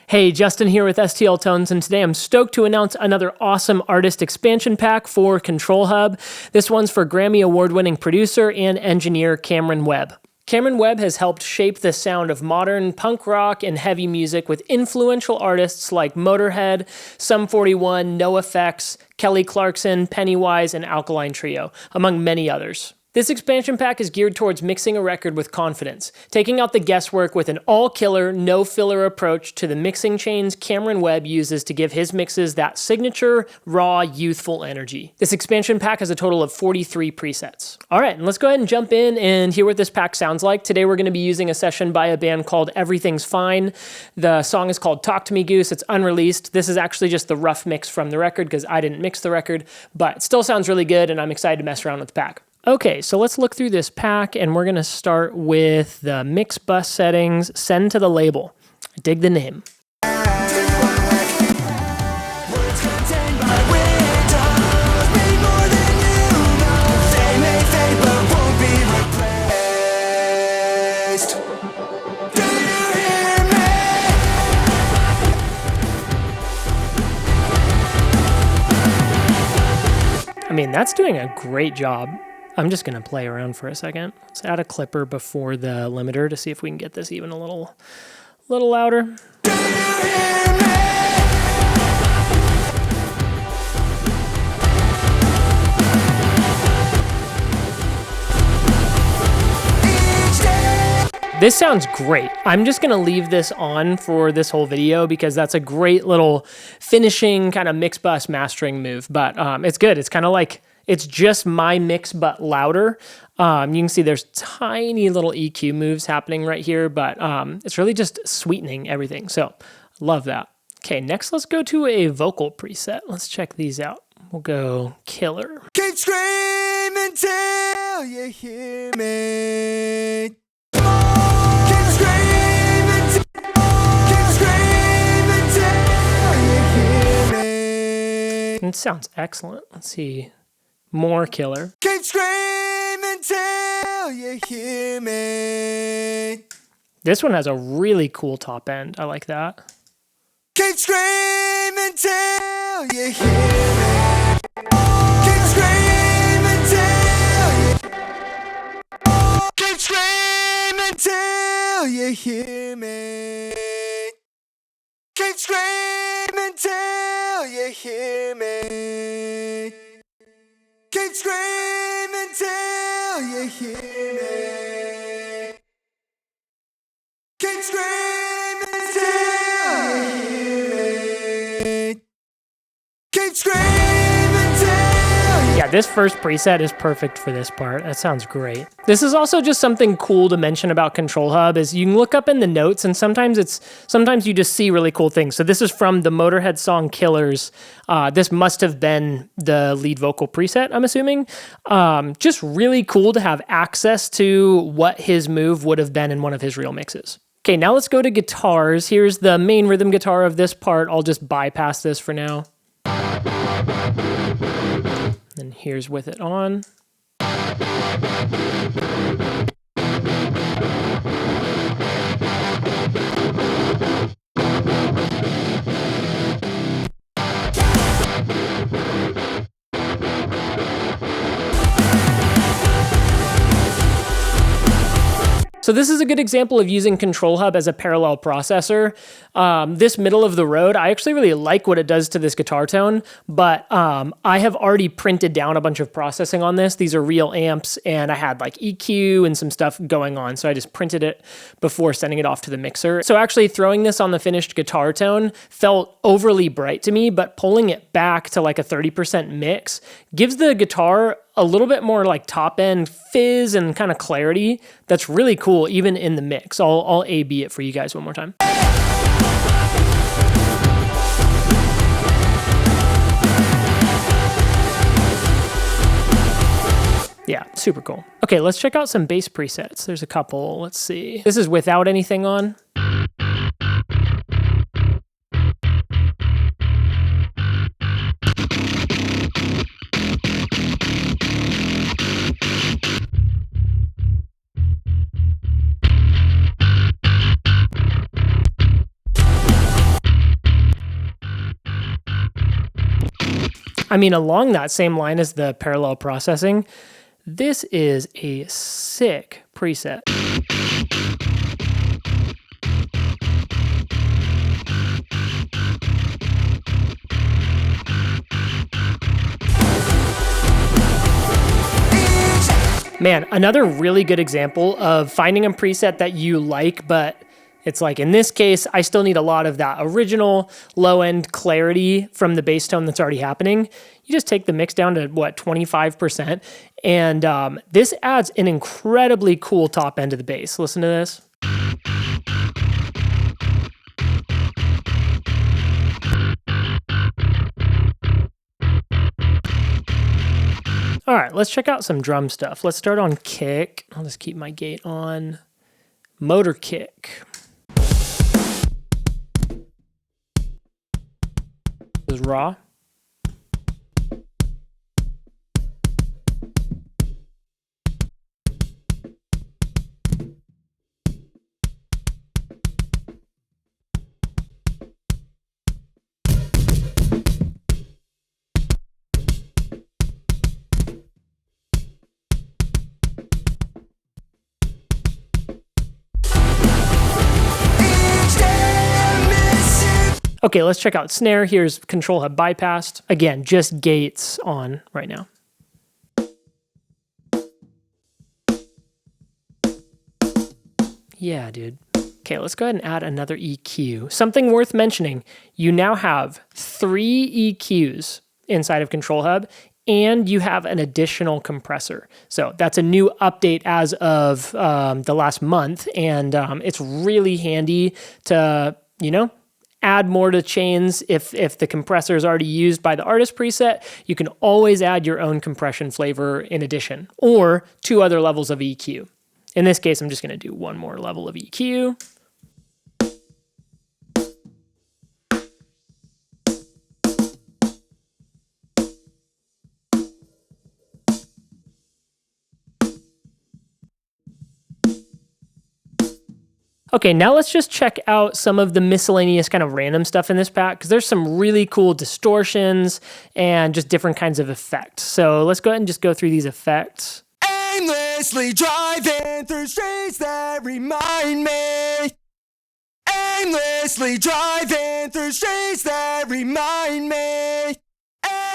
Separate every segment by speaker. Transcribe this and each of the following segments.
Speaker 1: Hey, Justin here with STL Tones, and today I'm stoked to announce another awesome artist expansion pack for ControlHub. This one's for Grammy Award-winning producer and engineer Cameron Webb. Cameron Webb has helped shape the sound of modern punk rock and heavy music with influential artists like Motorhead, Sum 41, NoFX, Kelly Clarkson, Pennywise, and Alkaline Trio, among many others. This expansion pack is geared towards mixing a record with confidence, taking out the guesswork with an all-killer, no-filler approach to the mixing chains Cameron Webb uses to give his mixes that signature, raw, youthful energy. This expansion pack has a total of 43 presets. All right, and let's go ahead and jump in and hear what this pack sounds like. Today we're going to be using a session by a band called Everything's Fine. The song is called Talk to Me Goose. It's unreleased. This is actually just the rough mix from the record because I didn't mix the record, but it still sounds really good and I'm excited to mess around with the pack. Okay, so let's look through this pack, and we're going to start with the mix bus settings, send to the label. I dig the name. I mean, that's doing a great job. I'm just going to play around for a second. Let's add a clipper before the limiter to see if we can get this even a little louder. This sounds great. I'm just going to leave this on for this whole video because that's a great little finishing kind of mix bus mastering move. But it's good. It's kind of like it's just my mix, but louder. You can see there's tiny little EQ moves happening right here, but it's really just sweetening everything. So love that. Okay, next let's go to a vocal preset. Let's check these out. We'll go Killer.
Speaker 2: Keep screaming till you hear me. Keep screaming till you hear me.
Speaker 1: It sounds excellent. Let's see. More Killer.
Speaker 2: Keep screaming till you hear me.
Speaker 1: This one has a really cool top end. I like that.
Speaker 2: Keep screaming till you hear me. Keep screaming till you. Keep screaming till you hear me. Keep screaming till you hear me. Keep screaming till you hear me. Keep screaming till you hear me. Keep screaming till you.
Speaker 1: Yeah, this first preset is perfect for this part. That sounds great. This is also just something cool to mention about ControlHub is you can look up in the notes and sometimes you just see really cool things. So this is from the Motorhead song Killers. This must have been the lead vocal preset, I'm assuming. Just really cool to have access to what his move would have been in one of his real mixes. Okay, now let's go to guitars. Here's the main rhythm guitar of this part. I'll just bypass this for now. And here's with it on. So this is a good example of using ControlHub as a parallel processor. This middle of the road, I actually really like what it does to this guitar tone, but I have already printed down a bunch of processing on this. These are real amps, and I had like EQ and some stuff going on, so I just printed it before sending it off to the mixer. So actually throwing this on the finished guitar tone felt overly bright to me, but pulling it back to like a 30% mix gives the guitar a little bit more like top end fizz and kind of clarity. That's really cool, even in the mix. I'll A/B it for you guys one more time. Yeah, super cool. Okay, let's check out some bass presets. There's a couple. Let's see. This is without anything on. I mean, along that same line as the parallel processing, this is a sick preset. Man, another really good example of finding a preset that you like, but it's like in this case, I still need a lot of that original low-end clarity from the bass tone that's already happening. You just take the mix down to, 25%, and this adds an incredibly cool top end to the bass. Listen to this. All right, let's check out some drum stuff. Let's start on kick. I'll just keep my gate on. Motor kick. This is raw. Okay, let's check out snare. Here's ControlHub bypassed. Again, just gates on right now. Yeah, dude. Okay, let's go ahead and add another EQ. Something worth mentioning, you now have 3 EQs inside of ControlHub, and you have an additional compressor. So that's a new update as of the last month, and it's really handy to, add more to chains. If the compressor is already used by the artist preset, you can always add your own compression flavor in addition, or 2 other levels of EQ. In this case, I'm just going to do 1 more level of EQ. Okay, now let's just check out some of the miscellaneous kind of random stuff in this pack, because there's some really cool distortions and just different kinds of effects. So let's go ahead and just go through these effects.
Speaker 2: Aimlessly driving through streets that remind me. Aimlessly driving through streets that remind me.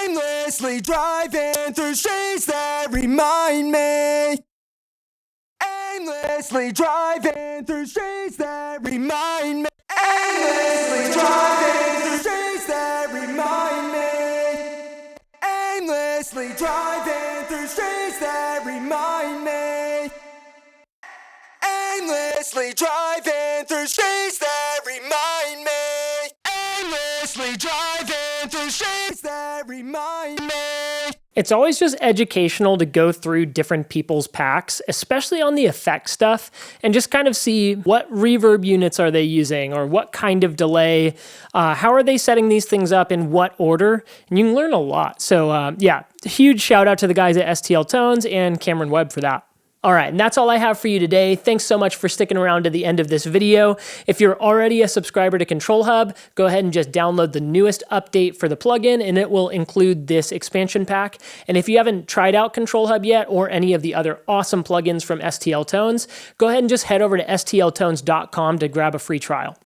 Speaker 2: Aimlessly driving through streets that remind me. Aimlessly driving through streets that remind me. Aimlessly driving through streets that remind me. Aimlessly driving through streets that remind me. Aimlessly driving through streets that remind me. Aimlessly driving through streets that remind me.
Speaker 1: It's always just educational to go through different people's packs, especially on the effect stuff, and just kind of see what reverb units are they using, or what kind of delay, how are they setting these things up, in what order, and you can learn a lot. So yeah, huge shout out to the guys at STL Tones and Cameron Webb for that. All right, and that's all I have for you today. Thanks so much for sticking around to the end of this video. If you're already a subscriber to ControlHub, go ahead and just download the newest update for the plugin, and it will include this expansion pack. And if you haven't tried out ControlHub yet, or any of the other awesome plugins from STL Tones, go ahead and just head over to stltones.com to grab a free trial.